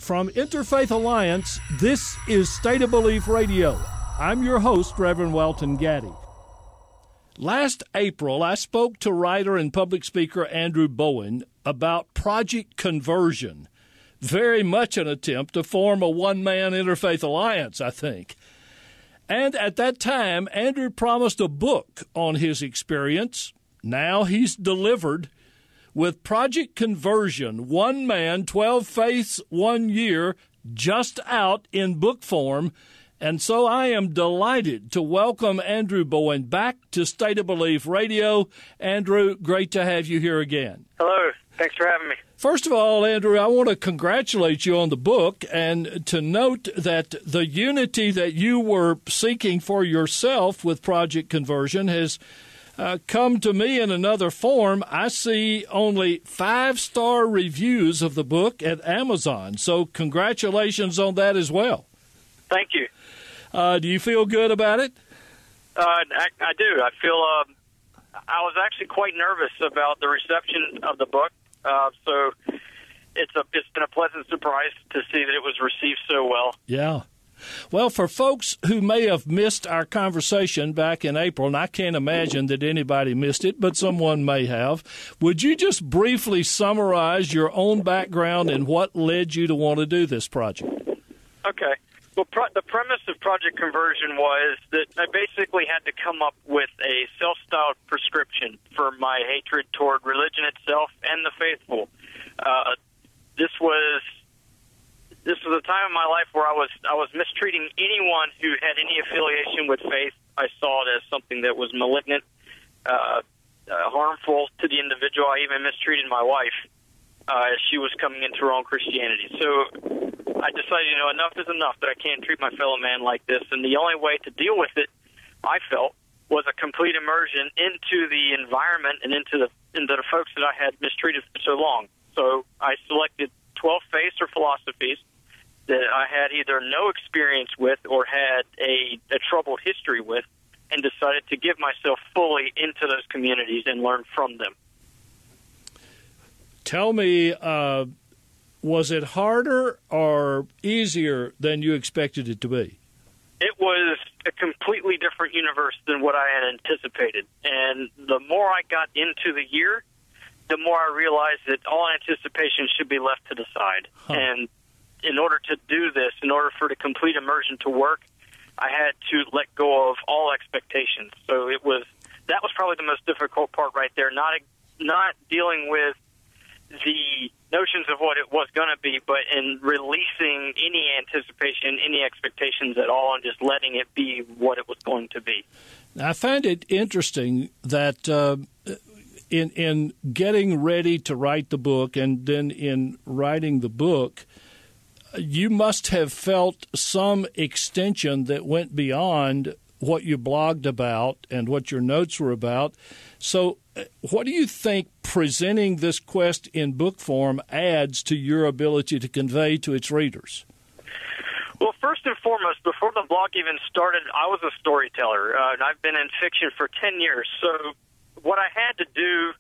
From Interfaith Alliance, this is State of Belief Radio. I'm your host, Reverend Welton Gaddy. Last April, I spoke to writer and public speaker Andrew Bowen about Project Conversion. Very much an attempt to form a one-man interfaith alliance, I think. And at that time, Andrew promised a book on his experience. Now he's delivered with Project Conversion, One Man, 12 Faiths, 1 Year, just out in book form. And so I am delighted to welcome Andrew Bowen back to State of Belief Radio. Andrew, great to have you here again. Hello. Thanks for having me. First of all, Andrew, I want to congratulate you on the book and to note that the unity that you were seeking for yourself with Project Conversion has come to me in another form. I see only 5-star reviews of the book at Amazon. So congratulations on that as well. Thank you. Do you feel good about it? I do. I feel I was actually quite nervous about the reception of the book. So it's been a pleasant surprise to see that it was received so well. Yeah. Well, for folks who may have missed our conversation back in April, and I can't imagine that anybody missed it, but someone may have, would you just briefly summarize your own background and what led you to want to do this project? Okay. Well, the premise of Project Conversion was that I basically had to come up with a self-styled prescription for my hatred toward religion itself and the faithful. This was a time in my life where I was mistreating anyone who had any affiliation with faith. I saw it as something that was malignant, harmful to the individual. I even mistreated my wife as she was coming into her own Christianity. So I decided, enough is enough, that I can't treat my fellow man like this. And the only way to deal with it, I felt, was a complete immersion into the environment and into the folks that I had mistreated for so long. So I selected 12 faiths or philosophies that I had either no experience with or had a troubled history with, and decided to give myself fully into those communities and learn from them. Tell me, was it harder or easier than you expected it to be? It was a completely different universe than what I had anticipated. And the more I got into the year, the more I realized that all anticipation should be left to the side. Huh. And in order to do this, in order for the complete immersion to work, I had to let go of all expectations. So that was probably the most difficult part right there, not dealing with the notions of what it was going to be, but in releasing any anticipation, any expectations at all, and just letting it be what it was going to be. I find it interesting that in getting ready to write the book and then in writing the book, you must have felt some extension that went beyond what you blogged about and what your notes were about. So what do you think presenting this quest in book form adds to your ability to convey to its readers? Well, first and foremost, before the blog even started, I was a storyteller, and I've been in fiction for 10 years. So what I had to do,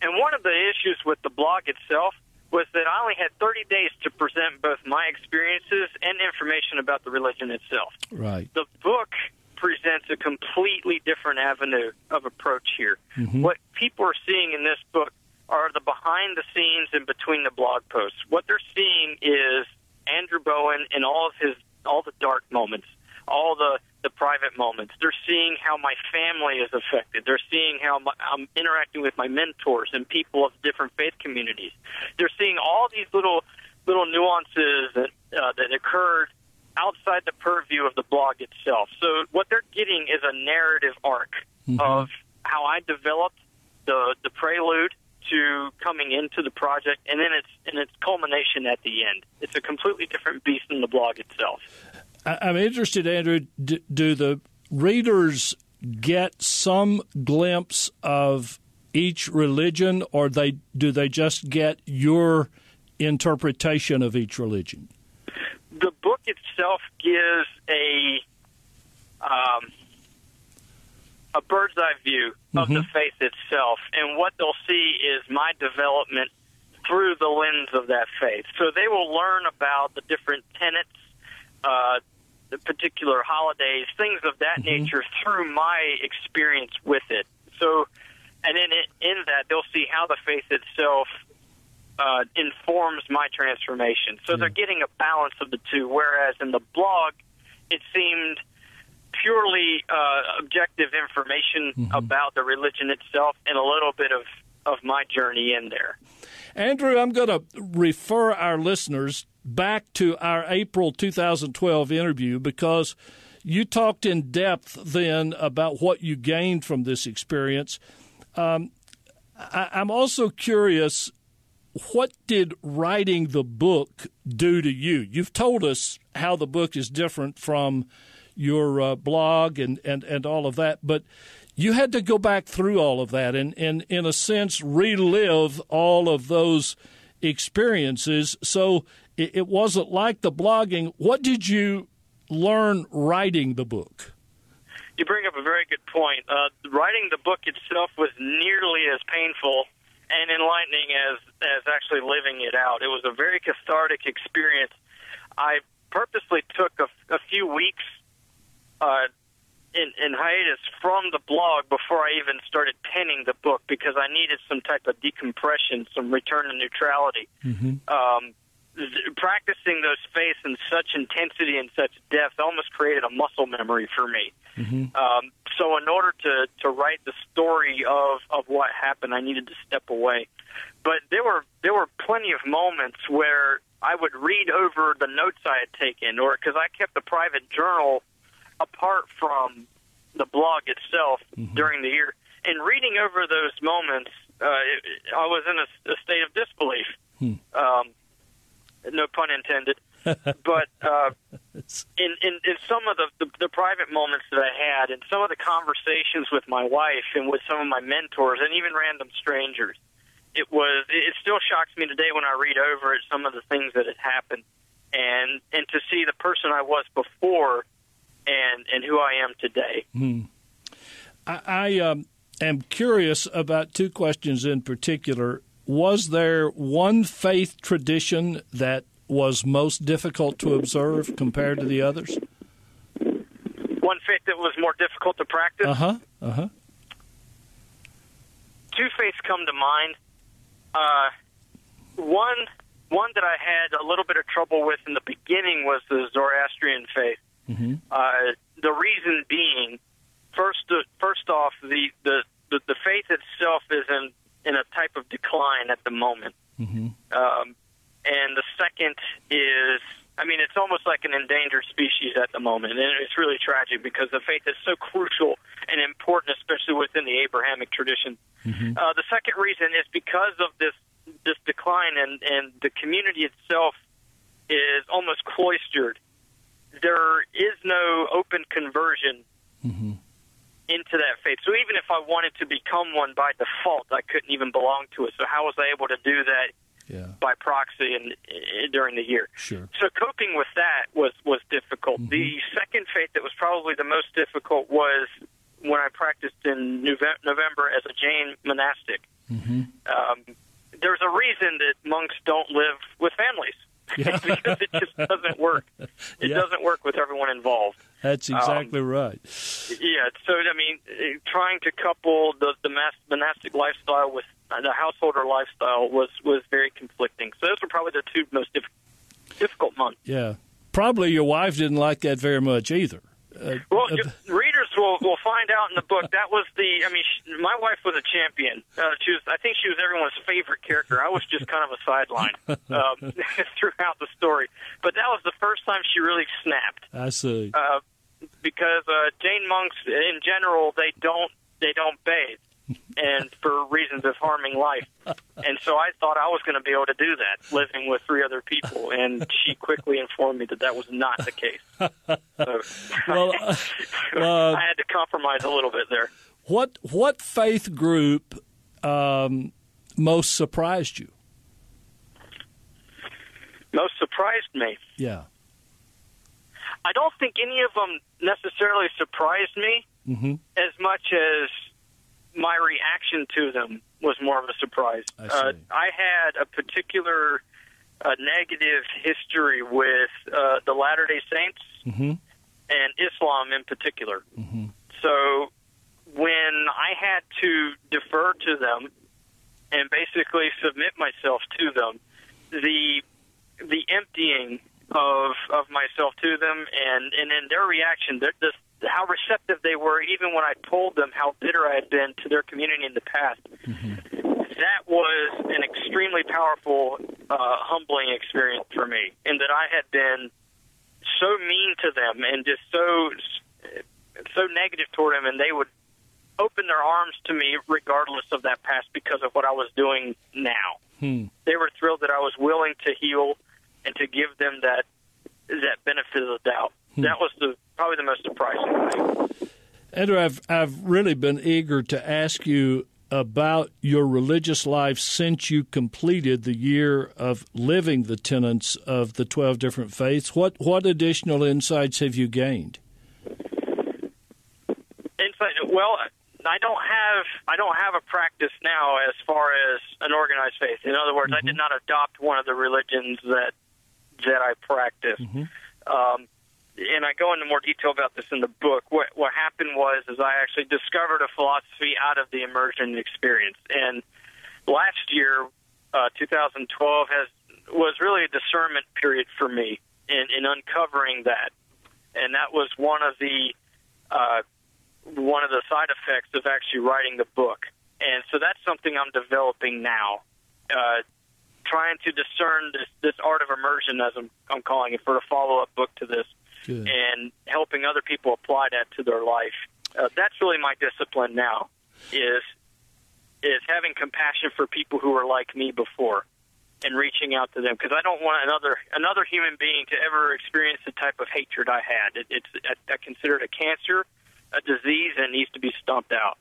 and one of the issues with the blog itself, was that I only had 30 days to present both my experiences and information about the religion itself. Right. The book presents a completely different avenue of approach here. Mm-hmm. What people are seeing in this book are the behind the scenes and between the blog posts. What they're seeing is Andrew Bowen and all the dark moments, all the private moments. They're seeing how my family is affected. They're seeing how I'm interacting with my mentors and people of different faith communities. They're seeing all these little nuances that occurred outside the purview of the blog itself. So what they're getting is a narrative arc mm-hmm. of how I developed the prelude to coming into the project, and then its culmination at the end. It's a completely different beast than the blog itself. I'm interested, Andrew, do the readers get some glimpse of each religion, or do they just get your interpretation of each religion? The book itself gives a bird's eye view of mm-hmm. the faith itself, and what they'll see is my development through the lens of that faith. So they will learn about the different tenets, the particular holidays, things of that nature through my experience with it. So, and then in that, they'll see how the faith itself informs my transformation. So they're getting a balance of the two, whereas in the blog, it seemed purely objective information about the religion itself and a little bit of my journey in there. Andrew, I'm going to refer our listeners back to our April 2012 interview because you talked in depth then about what you gained from this experience. I'm also curious, what did writing the book do to you? You've told us how the book is different from your blog and all of that, but you had to go back through all of that and in a sense, relive all of those experiences. So it wasn't like the blogging. What did you learn writing the book? You bring up a very good point. Writing the book itself was nearly as painful and enlightening as actually living it out. It was a very cathartic experience. I purposely took a few weeks in hiatus from the blog before I even started penning the book because I needed some type of decompression, some return to neutrality. Practicing those faiths in such intensity and such depth almost created a muscle memory for me. So in order to write the story of what happened, I needed to step away. But there were plenty of moments where I would read over the notes I had taken, or because I kept a private journal apart from the blog itself during the year. And reading over those moments, I was in a state of disbelief. No pun intended. But in some of the private moments that I had, and some of the conversations with my wife and with some of my mentors, and even random strangers, it still shocks me today when I read over it, some of the things that had happened, and to see the person I was before and who I am today. I am curious about two questions in particular. Was there one faith tradition that was most difficult to observe compared to the others? One faith that was more difficult to practice? Two faiths come to mind. One that I had a little bit of trouble with in the beginning was the Zoroastrian faith. The reason being, first off, the faith itself is in a type of decline at the moment. And the second is, it's almost like an endangered species at the moment, and it's really tragic because the faith is so crucial and important, especially within the Abrahamic tradition. The second reason is because of this decline, and the community itself is almost cloistered. There is no open conversion into that faith. So even if I wanted to become one by default, I couldn't even belong to it. So how was I able to do that by proxy and during the year? Sure. So coping with that was difficult. The second faith that was probably the most difficult was when I practiced in November as a Jain monastic. There's a reason that monks don't live with families. Because it just doesn't work. It doesn't work with everyone involved. That's exactly right. Yeah, so, trying to couple the monastic lifestyle with the householder lifestyle was very conflicting. So those were probably the two most difficult months. Yeah. Probably your wife didn't like that very much either. Readers will find out in the book. That was my wife was a champion. I think she was everyone's favorite character. I was just kind of a sideline throughout the story. But that was the first time she really snapped. I see. Because Jain monks, in general, they don't bathe, and for reasons of harming life. And so I thought I was going to be able to do that, living with 3 other people, and she quickly informed me that was not the case. So I had to compromise a little bit there. What faith group most surprised you? Most surprised me? Yeah. I don't think any of them necessarily surprised me as much as my reaction to them was more of a surprise. I had a particular negative history with the Latter-day Saints and Islam in particular. So when I had to defer to them and basically submit myself to them, the emptying of myself to them and in their reaction, how receptive they were, even when I told them how bitter I had been to their community in the past, that was an extremely powerful, humbling experience for me, in that I had been so mean to them and just so negative toward them, and they would open their arms to me regardless of that past because of what I was doing now. They were thrilled that I was willing to heal and to give them that benefit of the doubt. That was probably the most surprising thing. Andrew, I've really been eager to ask you about your religious life since you completed the year of living the tenets of the 12 different faiths. What additional insights have you gained? Well, I don't have a practice now as far as an organized faith. In other words, I did not adopt one of the religions that I practice. And I go into more detail about this in the book. What happened was I actually discovered a philosophy out of the immersion experience. And last year, 2012, was really a discernment period for me in uncovering that. And that was one of the side effects of actually writing the book. And so that's something I'm developing now, trying to discern this art of immersion, as I'm calling it, for a follow-up book to this. Good. And helping other people apply that to their life. That's really my discipline now, is having compassion for people who were like me before and reaching out to them, because I don't want another human being to ever experience the type of hatred I had. I consider it a cancer, a disease, and needs to be stomped out.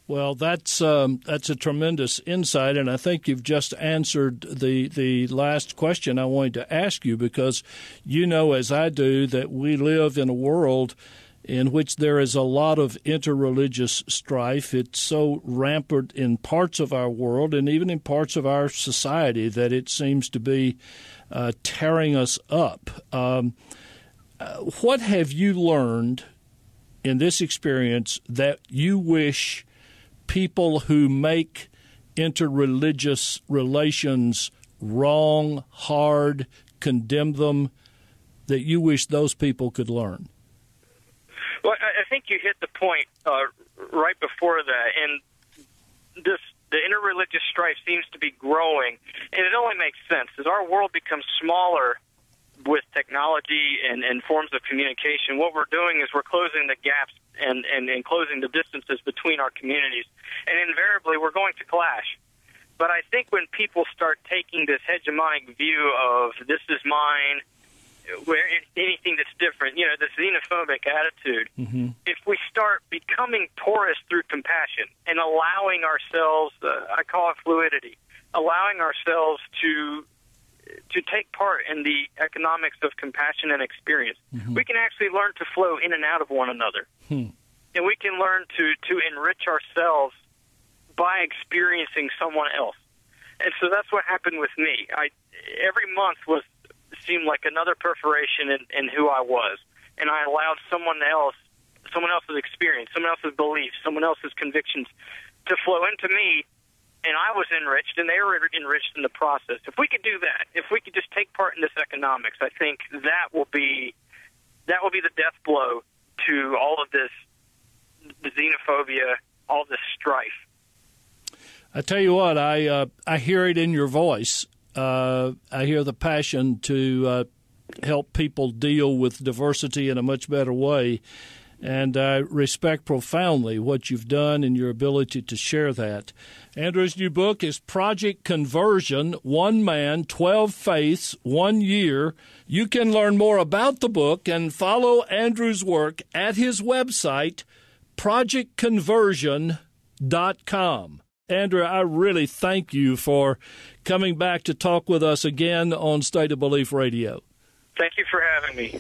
Well, that's a tremendous insight, and I think you've just answered the last question I wanted to ask you, because you know, as I do, that we live in a world in which there is a lot of interreligious strife. It's so rampant in parts of our world and even in parts of our society that it seems to be tearing us up. What have you learned in this experience that you wish people who make interreligious relations wrong, hard, condemn them, that you wish those people could learn? Well, I think you hit the point right before that, and the interreligious strife seems to be growing, and it only makes sense. As our world becomes smaller with technology and forms of communication, what we're doing is we're closing the gaps and closing the distances between our communities, and invariably we're going to clash. But I think when people start taking this hegemonic view of this is mine, where anything that's different, this xenophobic attitude, if we start becoming porous through compassion and allowing ourselves, I call it fluidity, allowing ourselves to take part in the economics of compassion and experience, we can actually learn to flow in and out of one another. And we can learn to enrich ourselves by experiencing someone else. And so that's what happened with me. Every month seemed like another perforation in who I was. And I allowed someone else's experience, someone else's beliefs, someone else's convictions to flow into me. And I was enriched, and they were enriched in the process. If we could do that, if we could just take part in this economics, I think that will be the death blow to all of this, the xenophobia, all this strife. I tell you what, I hear it in your voice. I hear the passion to help people deal with diversity in a much better way. And I respect profoundly what you've done and your ability to share that. Andrew's new book is Project Conversion, 1 Man, 12 Faiths, 1 Year. You can learn more about the book and follow Andrew's work at his website, projectconversion.com. Andrew, I really thank you for coming back to talk with us again on State of Belief Radio. Thank you for having me.